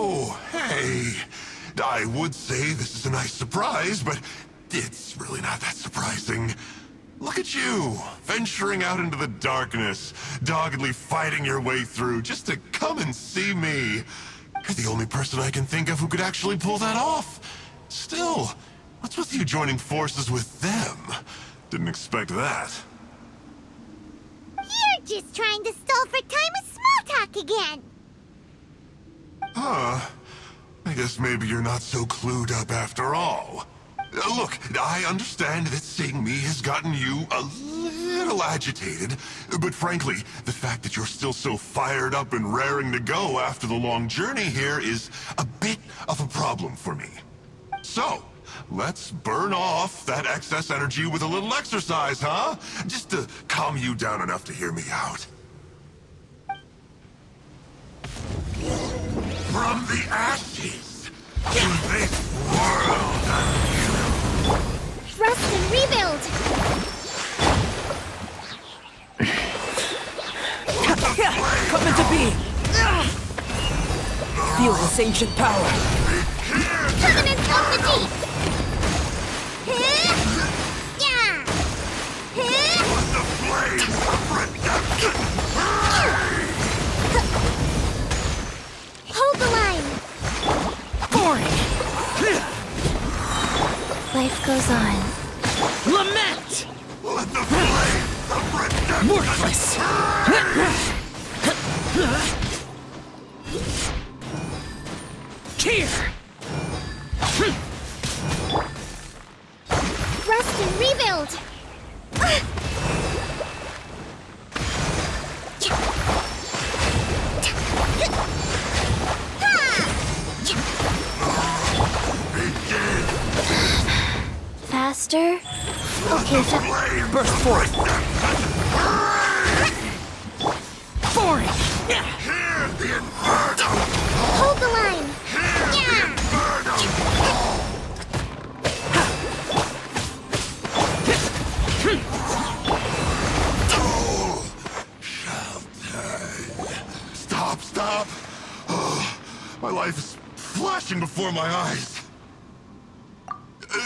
Oh, hey. I would say this is a nice surprise, but it's really not that surprising. Look at you, venturing out into the darkness, doggedly fighting your way through just to come and see me. You're the only person I can think of who could actually pull that off. Still, what's with you joining forces with them? Didn't expect that. You're just trying to stall for time with small talk again. Huh. I guess maybe you're not so clued up after all. Look, I understand that seeing me has gotten you a little agitated, but frankly, the fact that you're still so fired up and raring to go after the long journey here is a bit of a problem for me. So, let's burn off that excess energy with a little exercise, huh? Just to calm you down enough to hear me out. From the ashes to this world anew. Rust and rebuild. Come into being! Feel this ancient power. Covenant of the Deep. Yeah. The flame of redemption. Hold the line. Boring! Life goes on. Lament! Let the flame of redemption. Worthless! Tear! Rust and rebuild. Faster? Okay, so Burst forth! Boring! Hear the inferno. hold the line. Yeah. Stop! Oh, my life is flashing before my eyes.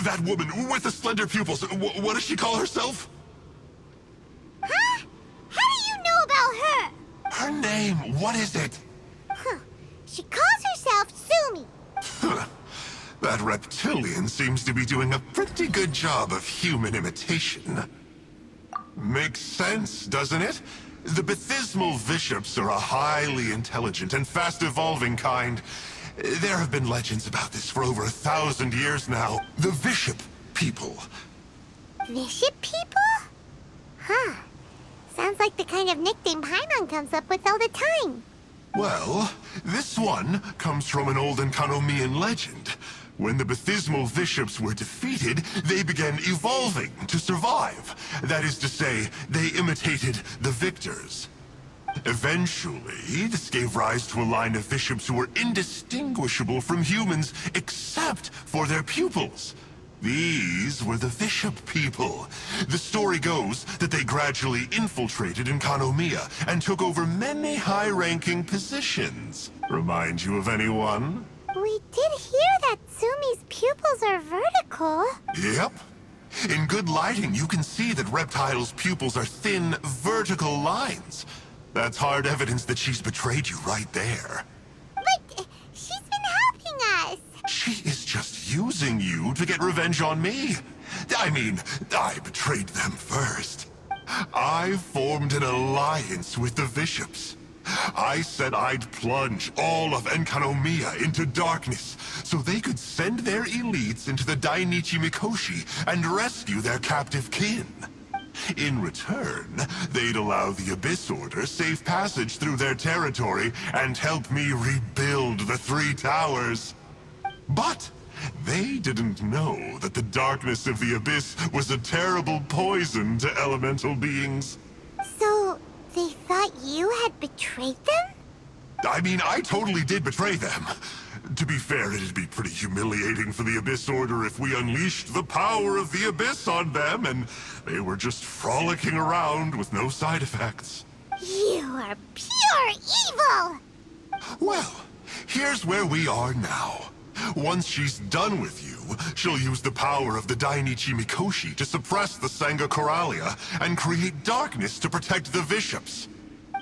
That woman with the slender pupils, what does she call herself? Huh? How do you know about her? Her name, what is it? Huh. She calls herself Sumi. That reptilian seems to be doing a pretty good job of human imitation. Makes sense, doesn't it? The Baptismal Bishops are a highly intelligent and fast-evolving kind. There have been legends about this for over 1,000 years now. The Bishop people. Bishop people? Huh. Sounds like the kind of nickname Paimon comes up with all the time. Well, this one comes from an old Enkanomian legend. When the Baptismal Bishops were defeated, they began evolving to survive. That is to say, they imitated the victors. Eventually, this gave rise to a line of bishops who were indistinguishable from humans except for their pupils. These were the Bishop people. The story goes that they gradually infiltrated Enkanomiya and took over many high-ranking positions. Remind you of anyone? We did hear that Sumi's pupils are vertical. Yep. In good lighting, you can see that Reptile's pupils are thin, vertical lines. That's hard evidence that she's betrayed you right there. But she's been helping us. She is just using you to get revenge on me. I mean, I betrayed them first. I formed an alliance with the bishops. I said I'd plunge all of Enkanomiya into darkness so they could send their elites into the Dainichi Mikoshi and rescue their captive kin. In return, they'd allow the Abyss Order safe passage through their territory and help me rebuild the Three Towers. But they didn't know that the darkness of the Abyss was a terrible poison to elemental beings. So, they thought you had betrayed them? I mean, I totally did betray them. To be fair, it'd be pretty humiliating for the Abyss Order if we unleashed the power of the Abyss on them and they were just frolicking around with no side effects. You are pure evil! Well, Here's where we are now. Once she's done with you, she'll use the power of the Dainichi Mikoshi to suppress the Sangha Coralia and create darkness to protect the bishops.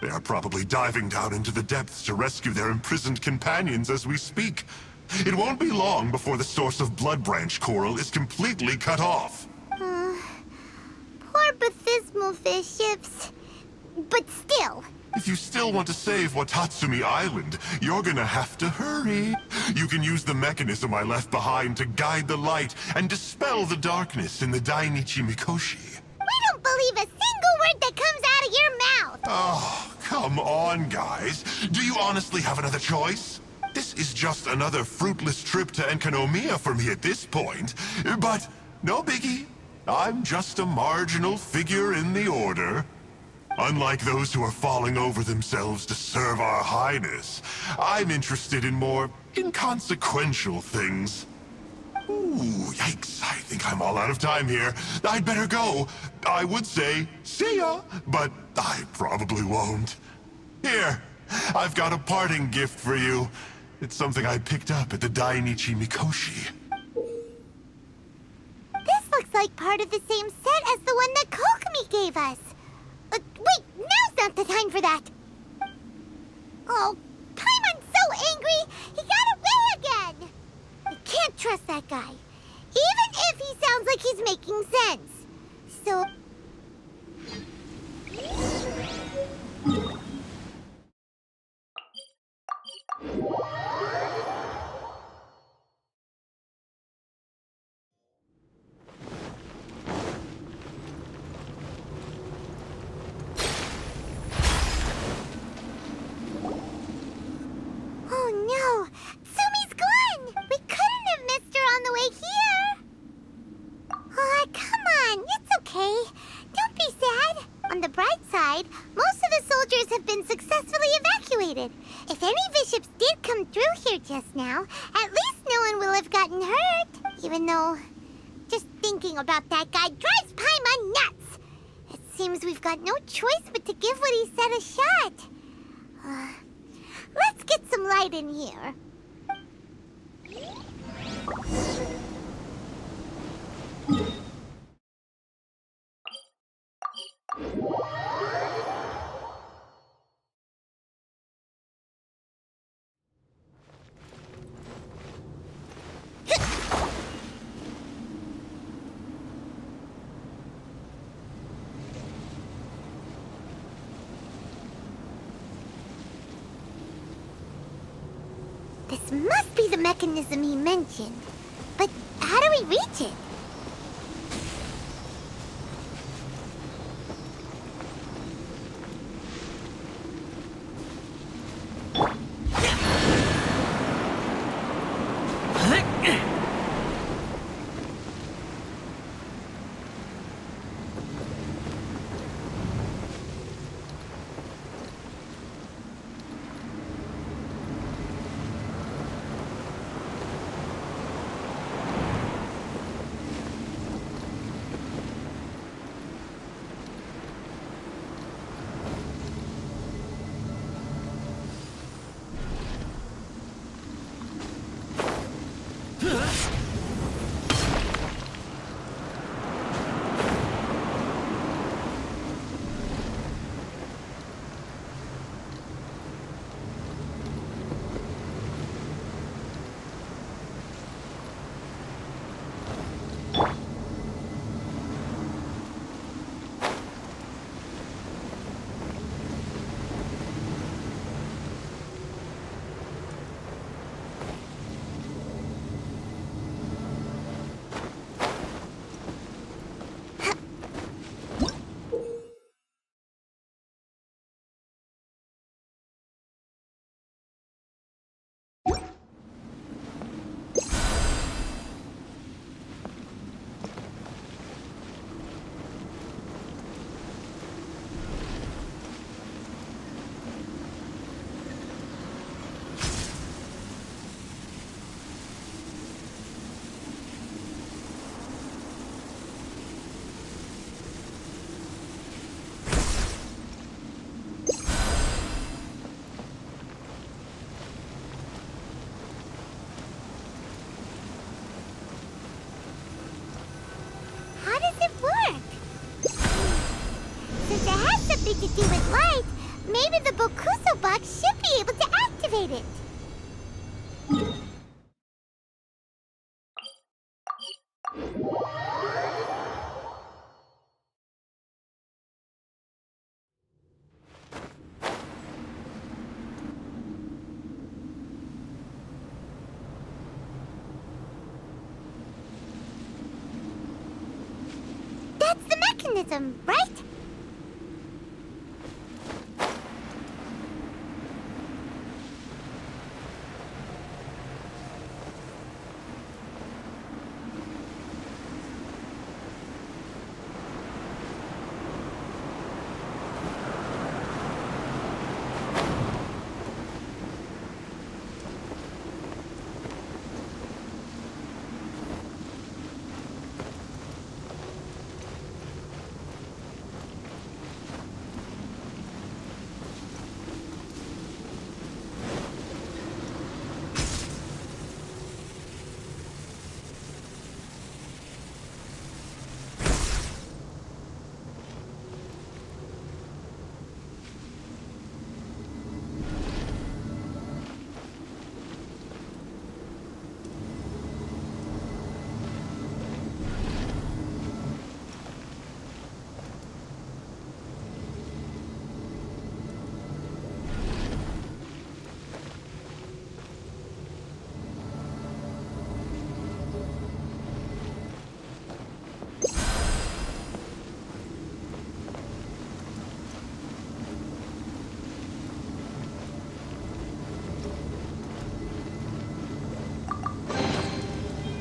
They are probably diving down into the depths to rescue their imprisoned companions as we speak. It won't be long before the source of Blood Branch Coral is completely cut off. Poor Bathismal bishops. But still. If you still want to save Watatsumi Island, you're gonna have to hurry. You can use the mechanism I left behind to guide the light and dispel the darkness in the Dainichi Mikoshi. We don't believe a single word that comes out of your mouth! Oh, come on, guys. Do you honestly have another choice? This is just another fruitless trip to Enkanomiya for me at this point. But no biggie. I'm just a marginal figure in the order. Unlike those who are falling over themselves to serve our highness, I'm interested in more inconsequential things. Ooh, yikes. I think I'm all out of time here. I'd better go. I would say, see ya, but I probably won't. Here, I've got a parting gift for you. It's something I picked up at the Dainichi Mikoshi. This looks like part of the same set as the one that Kokomi gave us. Wait, now's not the time for that. Oh, Paimon's so angry, he got away again. I can't trust that guy, even if he sounds like he's making sense. So... Oh no! Sumi's gone! We couldn't have missed her on the way here! Oh, come on, it's okay. Don't be sad. On the bright side, most of the soldiers have been successfully evacuated. If any bishops did come through here just now, at least no one will have gotten hurt. Even though, just thinking about that guy drives Paimon nuts. It seems we've got no choice but to give what he said a shot. Let's get some light in here. This must be the mechanism he mentioned. But how do we reach it? something to do with light, maybe the Bokuso box should be able to activate it. That's the mechanism, right?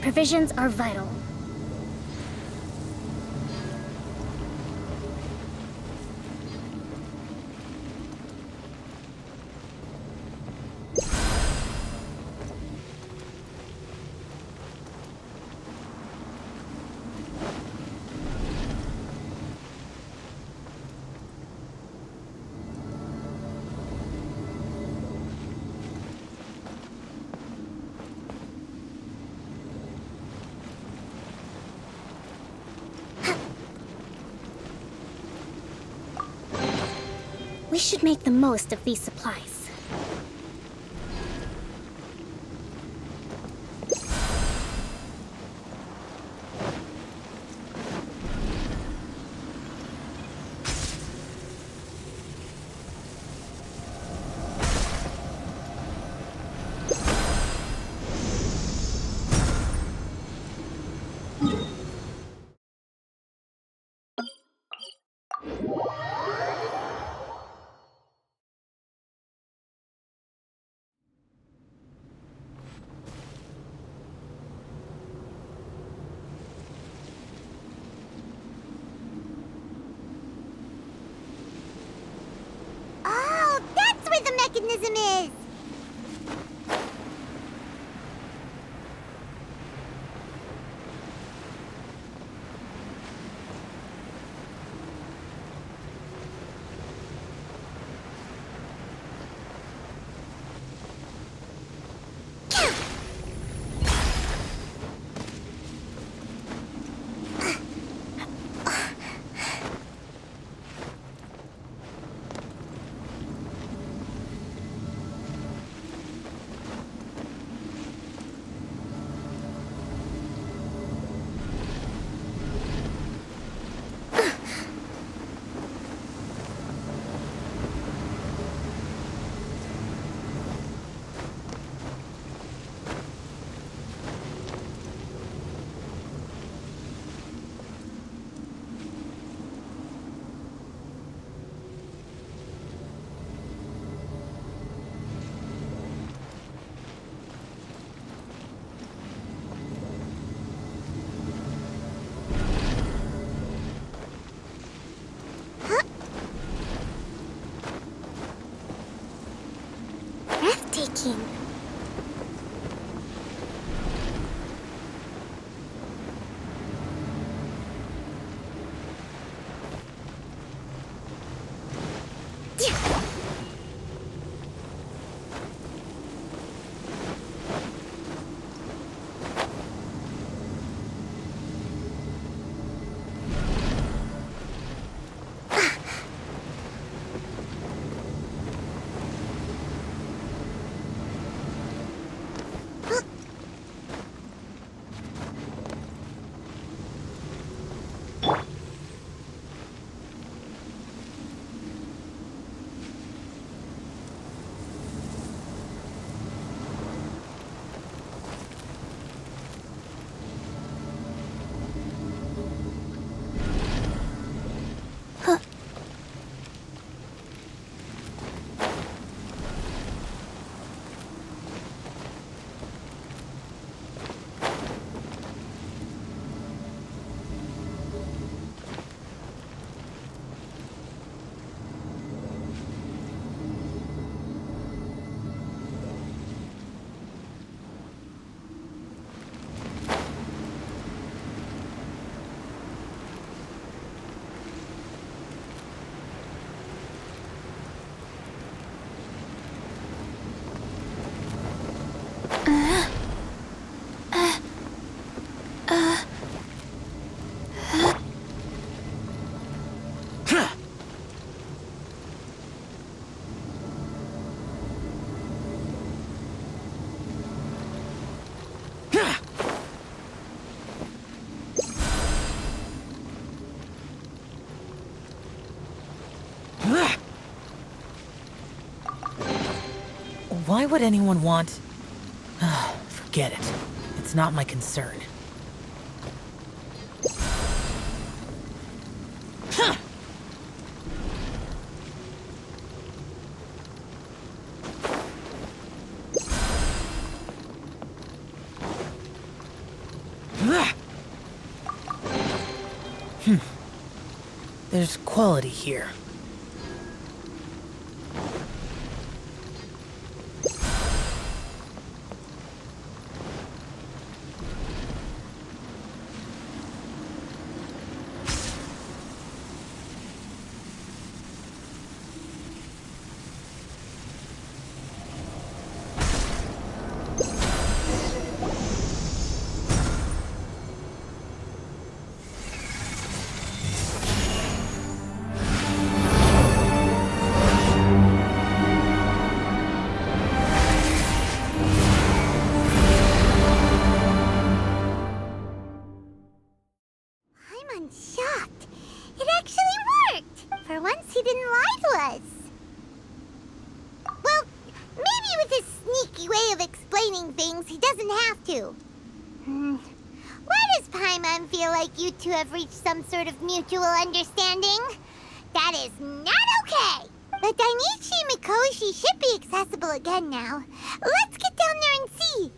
Provisions are vital. We should make the most of these supplies. Mechanism is. Breathtaking. Why would anyone want... Forget it. It's not my concern. Huh. There's quality here. I'm shocked. It actually worked! For once, he didn't lie to us. Well, maybe with his sneaky way of explaining things, he doesn't have to. Why does Paimon feel like you two have reached some sort of mutual understanding? That is not okay! The Dainichi Mikoshi should be accessible again now. Let's get down there and see.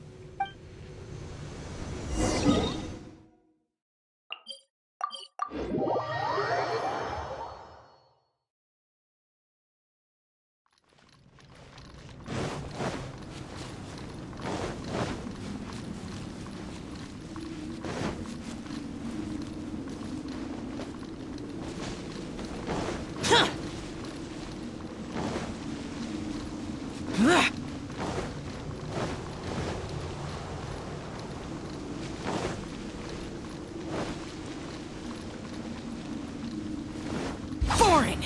Boring!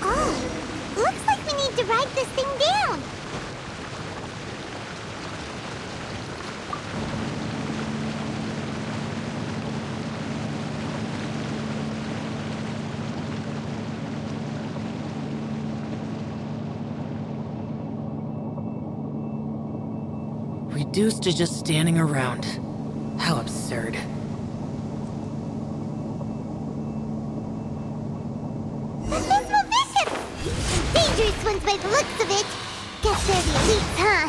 Oh, looks like we need to write this thing down. Reduced to just standing around. How absurd. The Abysmal Bishops! Dangerous ones by the looks of it. Guess they're the elites, huh?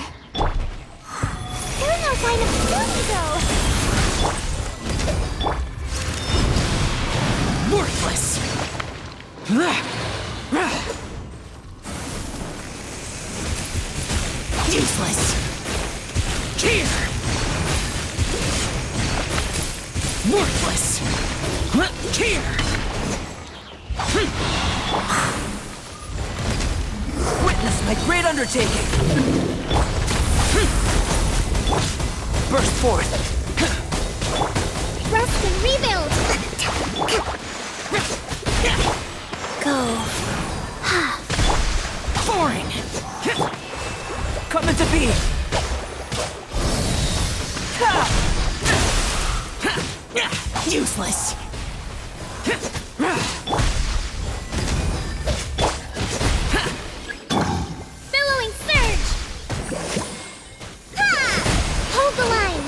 Still no sign of Sumi, though. Worthless! Useless! Here! Worthless! Here! Witness my great undertaking! Burst forth! Rust and rebuild! Go. Boring! Come into being! Useless! Billowing surge! Ha! Hold the line!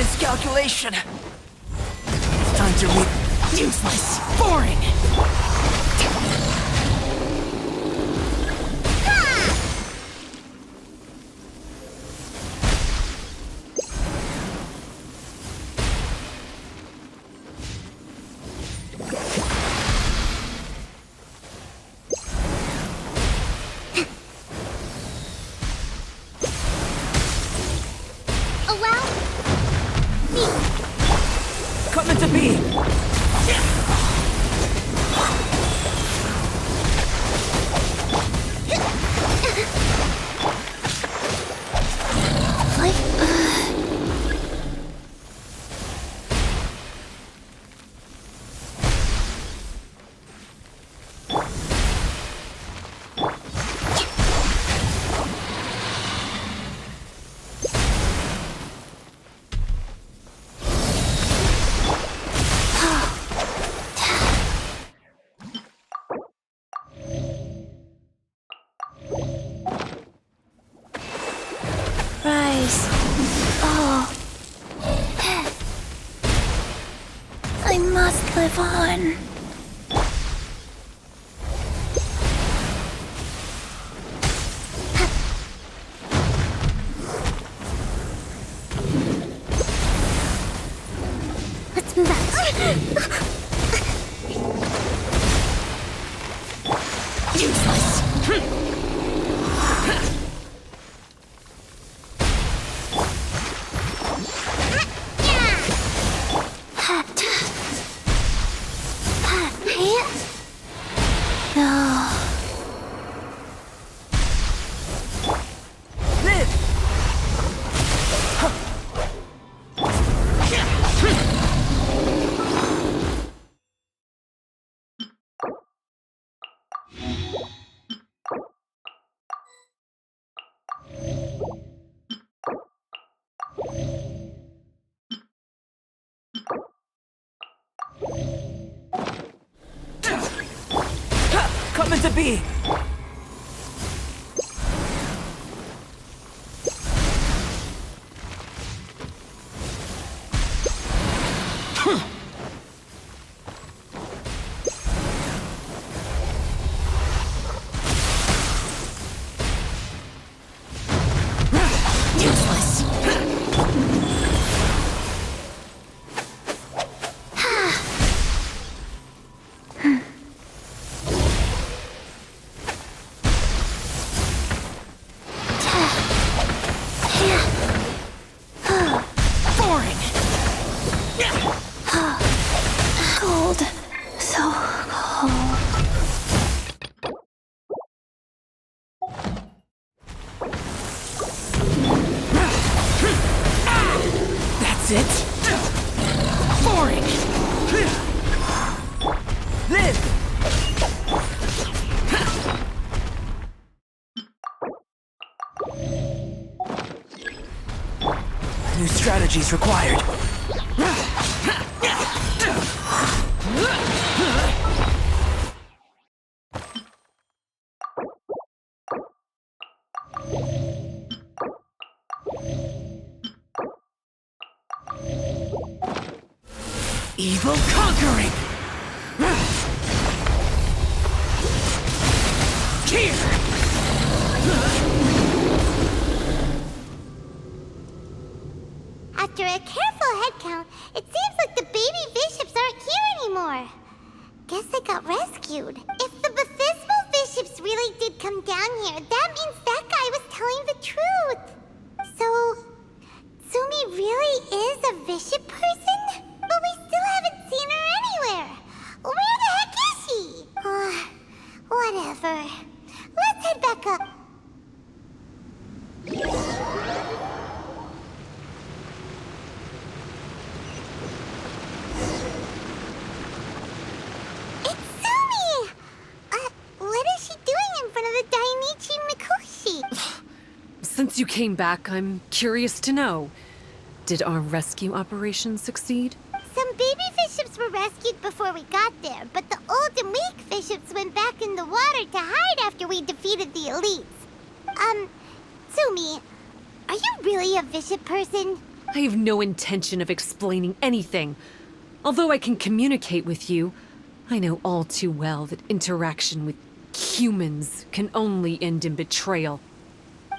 miscalculation. Time to read. Useless. Boring. Oh well. Coming to be. Rise. Oh. I must live on. Let's move out. Useless. No. Live. Coming to be. Useless. Boring. Cold. So cold. That's it. Boring. Live. New strategies required. Evil conquering. Here. After a careful head count, it seems like the baby bishops aren't here anymore. Guess they got rescued. If the Baptismal bishops really did come down here, that means that guy was telling the truth. So, Sumi really is a bishop person? But we still haven't seen her anywhere. Where the heck is she? Whatever. Let's head back up. It's Sumi! What is she doing in front of the Dainichi Mikoshi? Since you came back, I'm curious to know. Did our rescue operation succeed? Some baby bishops were rescued before we got there, but the old and weak bishops went back in the water to hide after we defeated the elites. Sumi, are you really a bishop person? I have no intention of explaining anything. Although I can communicate with you, I know all too well that interaction with humans can only end in betrayal.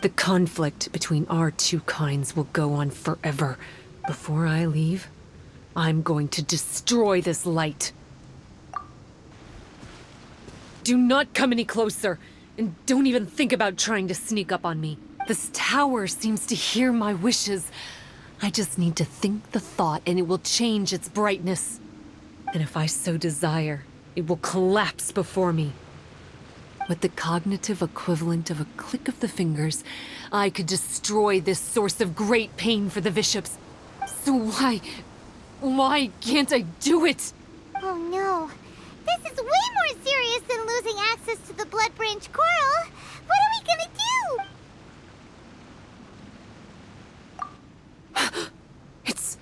The conflict between our two kinds will go on forever. Before I leave, I'm going to destroy this light. Do not come any closer, and don't even think about trying to sneak up on me. This tower seems to hear my wishes. I just need to think the thought and it will change its brightness. And if I so desire, it will collapse before me. With the cognitive equivalent of a click of the fingers, I could destroy this source of great pain for the bishops. So why can't I do it? Oh no. This is way more serious than losing access to the Blood Branch Coral. What are we gonna do? It's...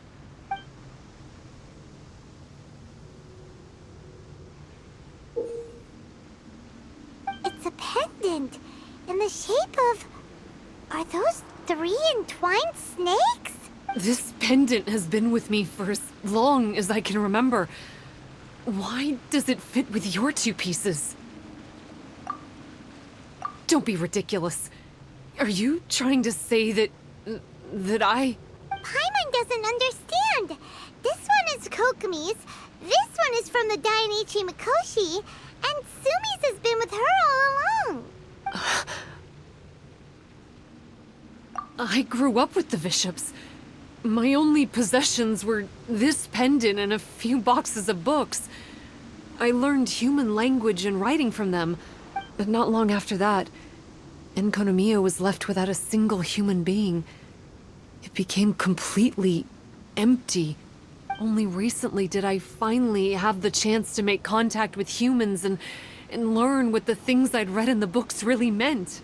It's a pendant in the shape of... Are those 3 entwined snakes? This pendant has been with me for as long as I can remember. Why does it fit with your 2 pieces? Don't be ridiculous. Are you trying to say that I... Paimon doesn't understand. This one is Kokomi's, this one is from the Dainichi Mikoshi, and Sumi's has been with her all along. I grew up with the bishops. My only possessions were this pendant and a few boxes of books. I learned human language and writing from them, but not long after that, Enkonomiya was left without a single human being. It became completely empty. Only recently did I finally have the chance to make contact with humans and learn what the things I'd read in the books really meant.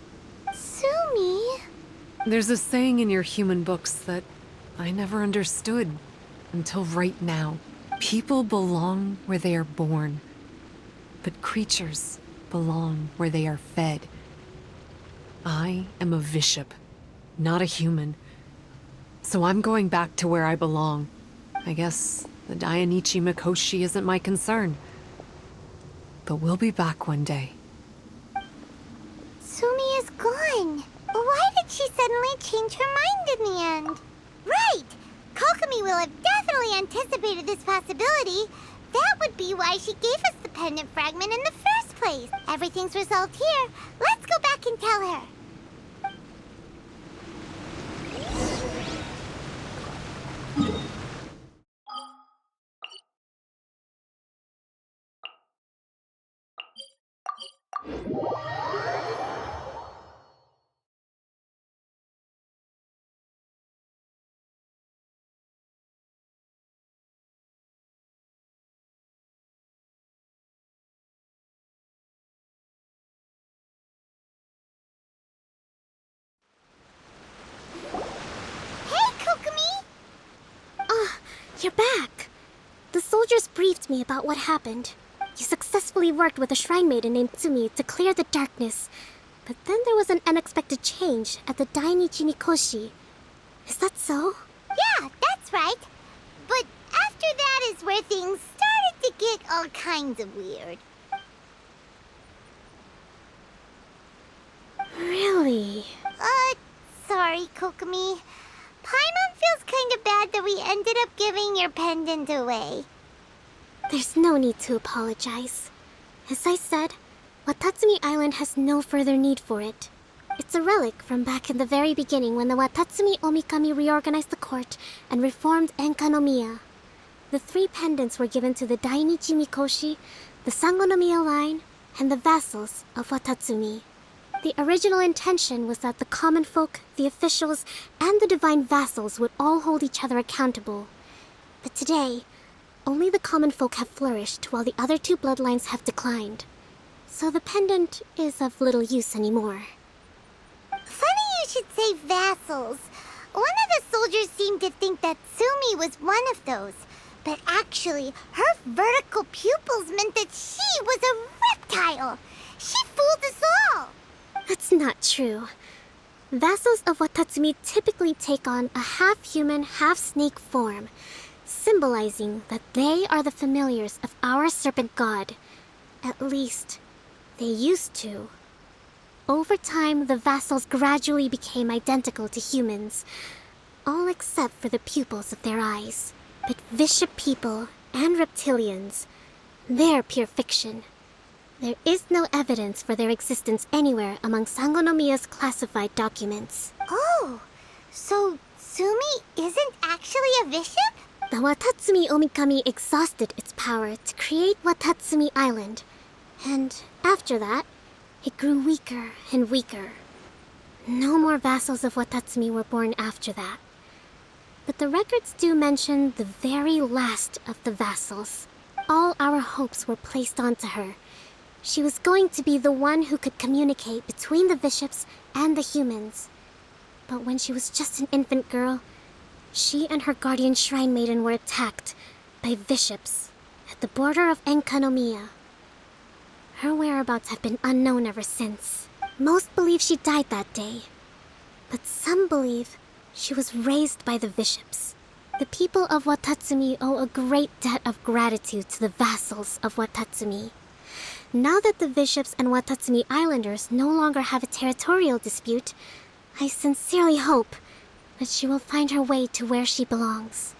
Sumi? There's a saying in your human books that I never understood until right now. People belong where they are born, but creatures belong where they are fed. I am a bishop, not a human. So I'm going back to where I belong. I guess the Dainichi Mikoshi isn't my concern. But we'll be back one day. Sumi is gone. Why did she suddenly change her mind in the end? Right! Kokomi will have definitely anticipated this possibility. That would be why she gave us the pendant fragment in the first place. Everything's resolved here. Let's go back and tell her. You're back! The soldiers briefed me about what happened. You successfully worked with a shrine maiden named Tsumi to clear the darkness. But then there was an unexpected change at the Dainichi Mikoshi. Is that so? Yeah, that's right. But after that is where things started to get all kinds of weird. Really? Sorry, Kokomi. Paimon feels kind of bad that we ended up giving your pendant away. There's no need to apologize. As I said, Watatsumi Island has no further need for it. It's a relic from back in the very beginning when the Watatsumi Omikami reorganized the court and reformed Enkanomiya. The 3 pendants were given to the Dainichi Mikoshi, the Sangonomiya line, and the vassals of Watatsumi. The original intention was that the common folk, the officials, and the divine vassals would all hold each other accountable. But today, only the common folk have flourished while the other 2 bloodlines have declined. So the pendant is of little use anymore. Funny you should say vassals. One of the soldiers seemed to think that Sumi was one of those. But actually, her vertical pupils meant that she was a reptile. She fooled us all. That's not true. Vassals of Watatsumi typically take on a half-human, half-snake form, symbolizing that they are the familiars of our serpent god. At least, they used to. Over time, the vassals gradually became identical to humans, all except for the pupils of their eyes. But Bishop people and reptilians, they're pure fiction. There is no evidence for their existence anywhere among Sangonomiya's classified documents. Oh, so Sumi isn't actually a bishop? The Watatsumi Omikami exhausted its power to create Watatsumi Island, and after that, it grew weaker and weaker. No more vassals of Watatsumi were born after that. But the records do mention the very last of the vassals. All our hopes were placed onto her. She was going to be the one who could communicate between the bishops and the humans. But when she was just an infant girl, she and her guardian shrine maiden were attacked by bishops at the border of Enkanomiya. Her whereabouts have been unknown ever since. Most believe she died that day, but some believe she was raised by the bishops. The people of Watatsumi owe a great debt of gratitude to the vassals of Watatsumi. Now that the bishops and Watatsumi Islanders no longer have a territorial dispute, I sincerely hope that she will find her way to where she belongs.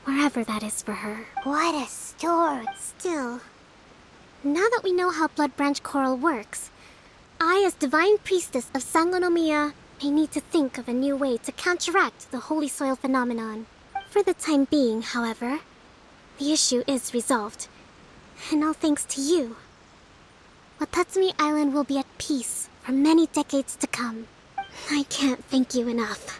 Wherever that is for her. What a story. Still, now that we know how Blood Branch Coral works, I, as Divine Priestess of Sangonomiya, may need to think of a new way to counteract the Holy Soil phenomenon. For the time being, however, the issue is resolved, and all thanks to you. Watatsumi Island will be at peace for many decades to come. I can't thank you enough.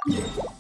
Yeah.